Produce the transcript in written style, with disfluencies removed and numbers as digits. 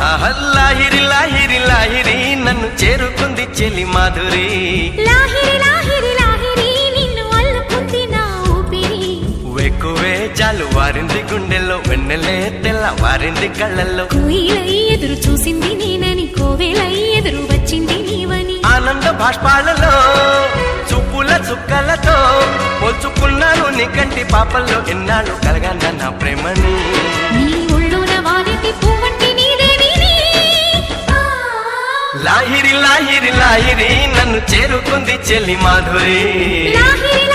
లాహిరి లాహిరి లాహిరి నన్ను చేరుకుంది చెలి మాధురి లాహిరి లాహిరి లాహిరి నిన్ను అల్లుకుంది నా ఊపిరి ఎక్కువే జాలు వారింది గుండెల్లో వెన్నెలే తెల్ల వారింది కళ్ళల్లో కోయిలై ఎదురు చూసింది నేనని కోవెలై ఎదురు వచ్చింది నీవని ఆనంద భాష్పాలలో చూపుల చుక్కలతో పోల్చుకున్నాను నీ కంటి పాపల్లో ఎన్నాళ్ళు కలగన్న నా ప్రేమని నీ ఒళ్ళోన వాలిటి పువ్వంటి నీదేవిని లాహిరి లాహిరి లాహిరి నన్ను చేరుకుంది చెల్లి మాధురి లాహిరి